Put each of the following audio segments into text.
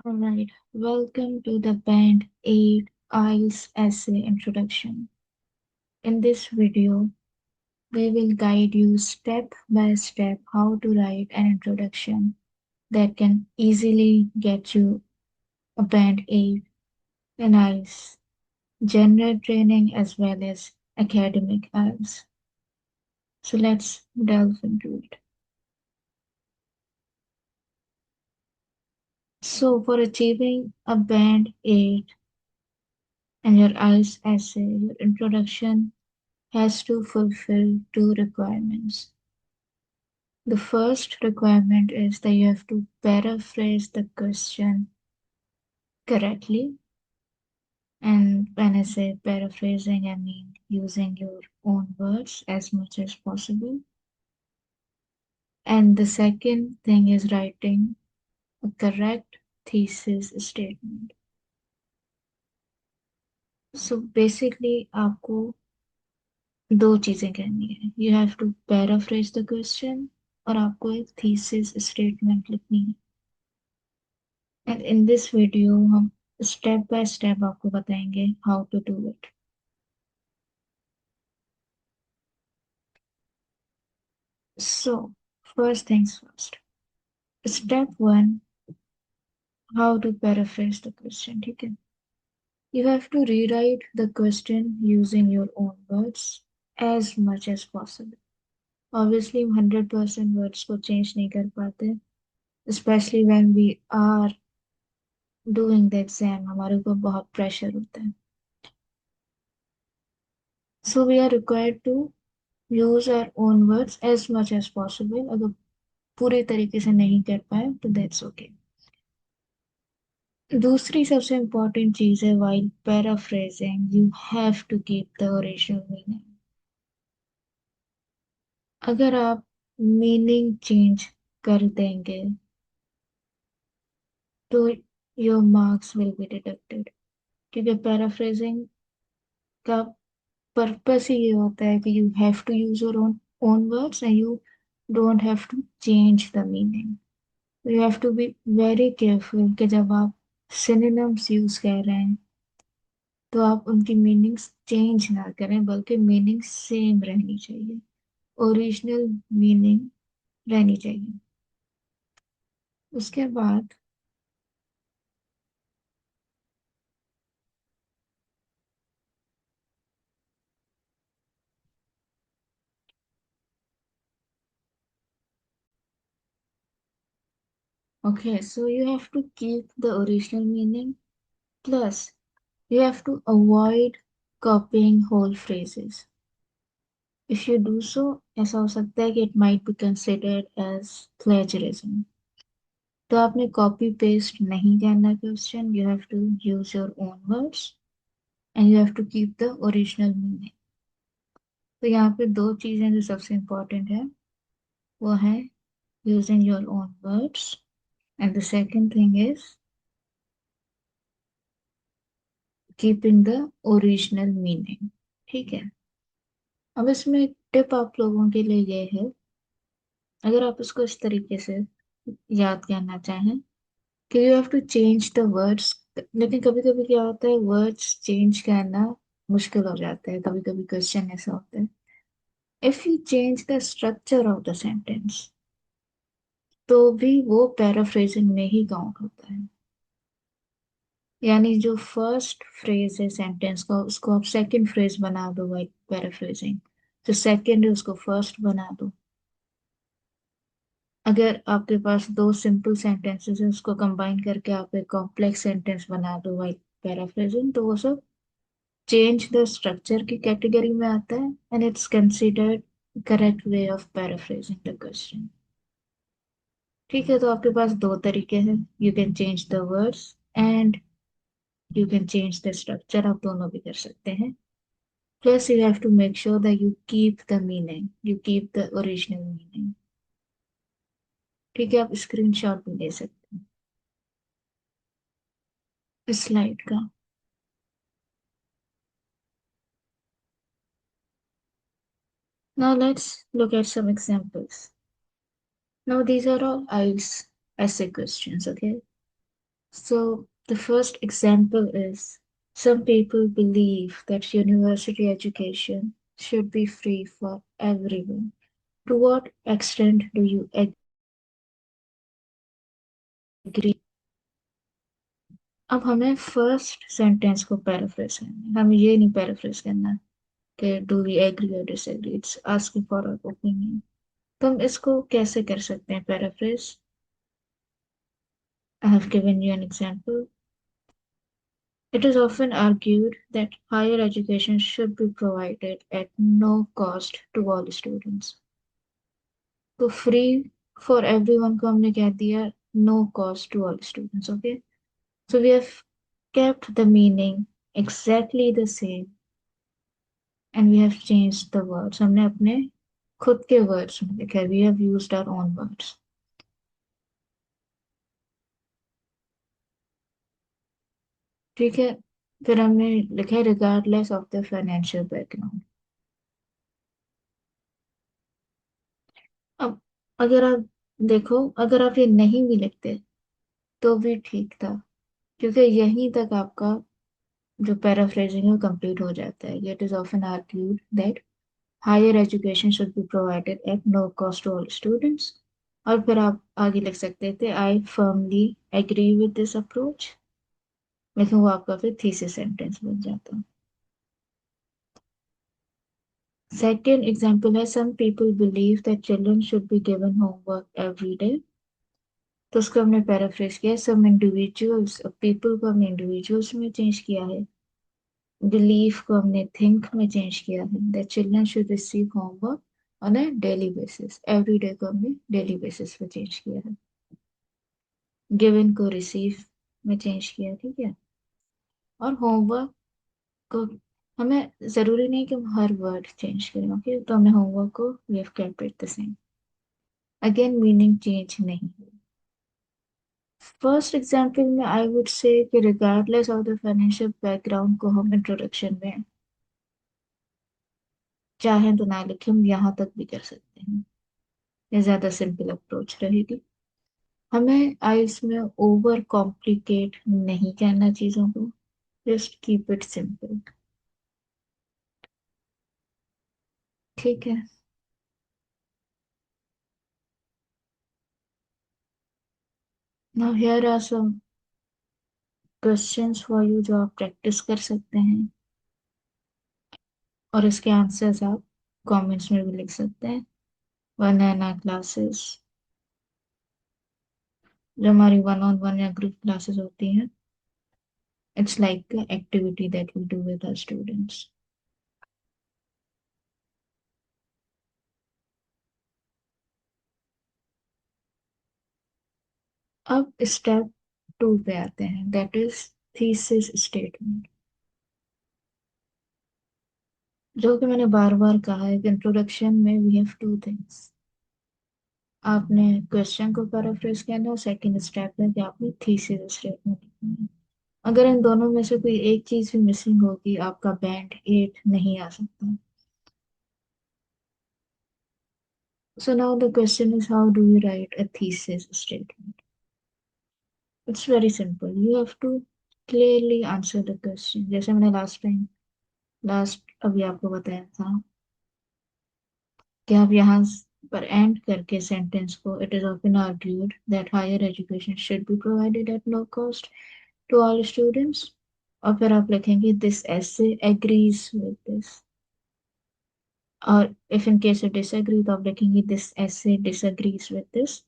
Alright, welcome to the Band 8 IELTS Essay Introduction. In this video, we will guide you step by step how to write an introduction that can easily get you a Band 8 in IELTS, general training as well as academic IELTS. So let's delve into it. So for achieving a Band 8 in your IELTS essay, your introduction has to fulfill two requirements. The first requirement is that you have to paraphrase the question correctly. And when I say paraphrasing, I mean using your own words as much as possible. And the second thing is writing a correct thesis statement. So basically, आपको दो चीजें करनी है. You have to paraphrase the question और आपको एक thesis statement लिखनी है. And in this video हम step by step आपको बताएंगे how to do it. So first things first. Step 1, how to paraphrase the question. ठीक है. You have to rewrite the question using your own words as much as possible. Obviously 100% words को change नहीं कर पाते, especially when we are doing the exam. हमारे ऊपर बहुत pressure होता है. So we are required to use our own words as much as possible. अगर पूरे तरीके से नहीं कर पाए तो दैट्स ओके. दूसरी सबसे इम्पोर्टेंट चीज है while paraphrasing you have to keep the original meaning. अगर आप मीनिंग चेंज कर देंगे तो your marks will be deducted, क्योंकि paraphrasing का पर्पस ही ये होता है कि you have to use your own words and you don't have to change the meaning. You have to be very careful कि जब आप synonyms यूज कर रहे हैं तो आप उनकी मीनिंग्स चेंज ना करें, बल्कि मीनिंग सेम रहनी चाहिए, ओरिजिनल मीनिंग रहनी चाहिए. उसके बाद okay, so you have to keep the original meaning, plus you have to avoid copying whole phrases. If you do so, ऐसा हो सकता है कि it might be considered as plagiarism. तो आपने कॉपी पेस्ट नहीं करना question. You have to use your own words and you have to keep the original meaning. तो यहाँ पे दो चीजें जो सबसे इम्पोर्टेंट है वो है using your own words, and the second thing is keeping the original meaning. ठीक है. अब इसमें टिप आप लोगों के लिए ये है, अगर आप इसको इस तरीके से याद करना चाहें कि you have to change the words, लेकिन कभी कभी क्या होता है वर्ड्स चेंज करना मुश्किल हो जाता है. कभी कभी क्वेश्चन ऐसा होता है. If you change the structure of the sentence तो भी वो पैराफ्रेजिंग में ही काउंट होता है. यानी जो फर्स्ट फ्रेज है सेंटेंस का उसको आप सेकंड फ्रेज बना दो बाय पैराफ्रेजिंग. जो सेकंड है उसको फर्स्ट बना दो. अगर आपके पास दो सिंपल सेंटेंसेस है उसको कंबाइन करके आप एक कॉम्प्लेक्स सेंटेंस बना दो बाय पैराफ्रेजिंग, तो वो सब चेंज द स्ट्रक्चर की कैटेगरी में आता है and it's considered correct way of paraphrasing the question. ठीक है, तो आपके पास दो तरीके हैं. You can change the words and you can change the structure. आप दोनों भी कर सकते हैं. Plus you have to make sure that you keep the meaning, you keep the original meaning. ठीक है, आप स्क्रीनशॉट भी ले सकते हैं इस स्लाइड का. Now let's look at some examples. Now these are all IELTS essay questions, okay? So the first example is some people believe that university education should be free for everyone. To what extent do you agree? अब हमें first sentence को paraphrase करना है, हमें ये नहीं paraphrase करना कि डू वी एग्री और disagree, it's asking for our opinion. तो हम इसको कैसे कर सकते हैं paraphrase? I have given you an example. It is often argued that higher education should be provided at no cost to all students. तो free for everyone को हमने क्या दिया? No cost to all students. Okay, so we have kept the meaning exactly the same and we have changed the words. हमने अपने खुद के words में लिखा है, we have used our own words। ठीक है, फिर हमने लिखा है regardless of the financial background. अब अगर आप देखो, अगर आप ये नहीं भी लिखते तो भी ठीक था, क्योंकि यहीं तक आपका जो पैराफ्रेजिंग है कंप्लीट हो जाता है। It is often argued that higher education should be provided at no cost to all students. और फिर आप आगे लिख सकते थे I firmly agree with this approach, लेकिन वो आपका फिर थीसिस सेंटेंस बन जाता। सेकेंड एग्जाम्पल है some people believe that children should be given homework every day. तो उसको हमने पैराफ्रेज किया, सम इंडिविजुअल्स, पीपल को हमने इंडिविजुअल्स में चेंज किया है, बिलीफ को हमने थिंक में चेंज किया है, that children should receive homework on a daily basis, every day को हमने डेली बेसिस पे चेंज किया है, गिवन को रिसीव में चेंज किया। ठीक है, और होमवर्क को हमें जरूरी नहीं कि हम हर वर्ड चेंज करें। ओके, तो हमने होमवर्क को we have kept it the same, again meaning change नहीं हुई। फर्स्ट एग्जाम्पल में आई वुड से कि regardless of the financial background को हम इंट्रोडक्शन में चाहें तो ना लिखें, हम यहाँ तक भी कर सकते हैं। ये ज्यादा सिंपल अप्रोच रहेगी। हमें आइस में ओवर कॉम्प्लिकेट नहीं करना चीजों को, जस्ट कीप इट सिंपल। ठीक है, now here are some questions for you जो आप प्रैक्टिस कर सकते हैं, और इसके आंसर्स आप कमेंट्स में भी लिख सकते हैं। बनाना क्लासेस, जो हमारी वन ऑन वन या ग्रुप क्लासेस होती हैं, it's like activity that we do with our students. अब स्टेप टू पे आते हैं, दैट इज थीसिस स्टेटमेंट। जो कि मैंने बार बार कहा है कि इंट्रोडक्शन में वी हैव टू थिंग्स। आपने क्वेश्चन को पैराफ्रेज करना है और सेकंड स्टेप है कि आपने थीसिस स्टेटमेंट लिखना है। अगर इन दोनों में से कोई एक चीज भी मिसिंग होगी, आपका बैंड 8 नहीं आ सकता। So now the question is, how do you write a thesis statement? It's very simple. You have to clearly answer the question, जैसे मैंने लास्ट अभी आपको बताया था कि आप यहाँ पर एंड करके सेंटेंस को, it is often argued that higher education should be provided at no cost to all students, और फिर आप लिखेंगे this essay agrees with this, और if in case of disagree तो आप लिखेंगे दिस ऐसे डिसएग्रीज विद दिस।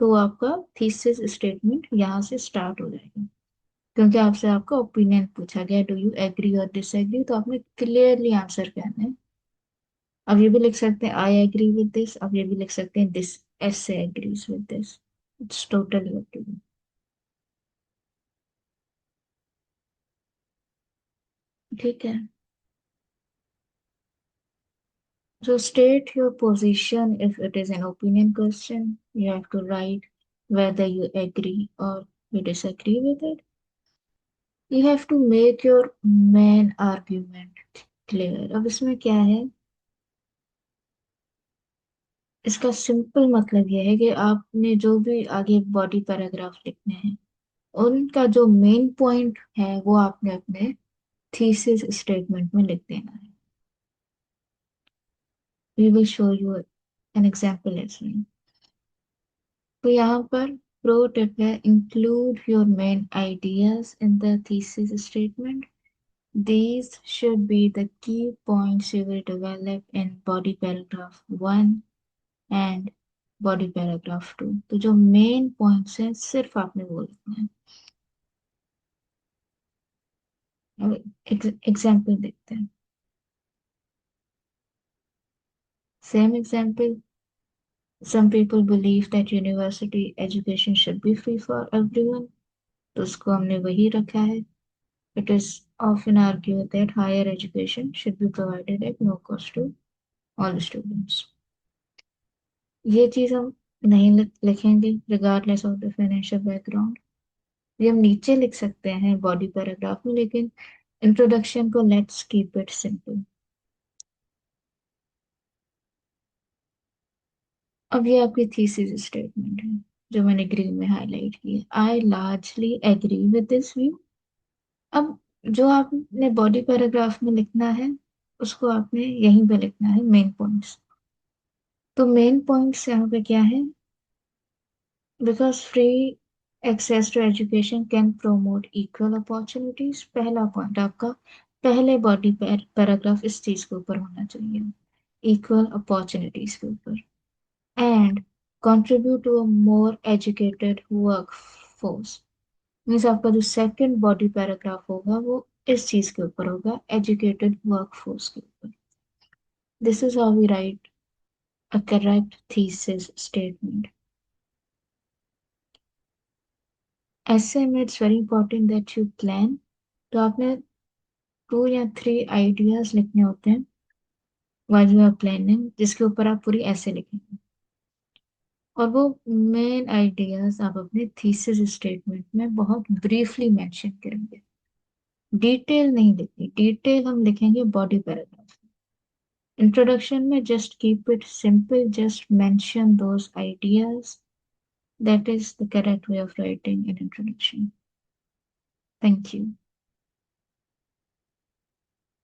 तो आपका थीसिस स्टेटमेंट यहाँ से स्टार्ट हो जाएगा, क्योंकि आपसे आपका ओपिनियन पूछा गया, डू यू एग्री और डिसएग्री, तो आपने क्लियरली आंसर करना है। अब ये भी लिख सकते हैं आई एग्री विद दिस, अब ये भी लिख सकते हैं this essay agrees with this. It's totally up to you. ठीक है, so state your position. If it is an opinion question, you have to write whether you agree or you disagree with it. You have to make your main argument clear। अब इसमें क्या है, इसका simple मतलब यह है कि आपने जो भी आगे बॉडी पैराग्राफ लिखने हैं, उनका जो मेन पॉइंट है वो आपने अपने थीसिस स्टेटमेंट में लिख देना है. We will show you an example as well. तो यहाँ पर प्रो टिप है, include your main ideas in the thesis statement. These should be the key points you will develop in body paragraph 1 and body paragraph 2. तो जो main points हैं सिर्फ आपने वो लिखना है. अब एग्जाम्पल देखते हैं. Same example. Some people believe that university education should be free for everyone. तो उसको हमने वही रखा है. It is often argued that higher education should be provided at no cost to all students. ये चीज हम नहीं लिखेंगे regardless of the financial background. ये हम नीचे लिख सकते हैं बॉडी पैराग्राफ में, लेकिन इंट्रोडक्शन को लेट्स कीप इट सिंपल. अब ये आपकी थीसिस स्टेटमेंट है जो मैंने ग्रीन में हाईलाइट की है. I largely agree with this view. अब जो आपने बॉडी पैराग्राफ में लिखना है उसको आपने यहीं पे लिखना है, मेन पॉइंट्स. तो मेन पॉइंट्स यहाँ पे क्या है? Because free access to education can promote equal opportunities. पहला पॉइंट आपका पहले बॉडी पैराग्राफ इस चीज के ऊपर होना चाहिए, इक्वल अपॉर्चुनिटीज के ऊपर. And contribute to a more educated work force. Means आपका जो सेकंड बॉडी पैराग्राफ होगा वो इस चीज के ऊपर होगा, एजुकेटेड वर्क फोर्स के ऊपर. This is how we write a correct thesis statement. ऐसे में it's very important that you plan. तो आपने 2 या 3 आइडियाज लिखने होते हैं while you are planning, जिसके ऊपर आप पूरी ऐसे लिखेंगे. और वो मेन आइडियाज आप अपने थीसिस स्टेटमेंट में बहुत ब्रीफली मेंशन करेंगे. डिटेल नहीं लिखनी, डिटेल हम लिखेंगे बॉडी पैराग्राफ. इंट्रोडक्शन में just keep it simple, just mention those ideas. That is the correct way of writing an introduction. Thank you.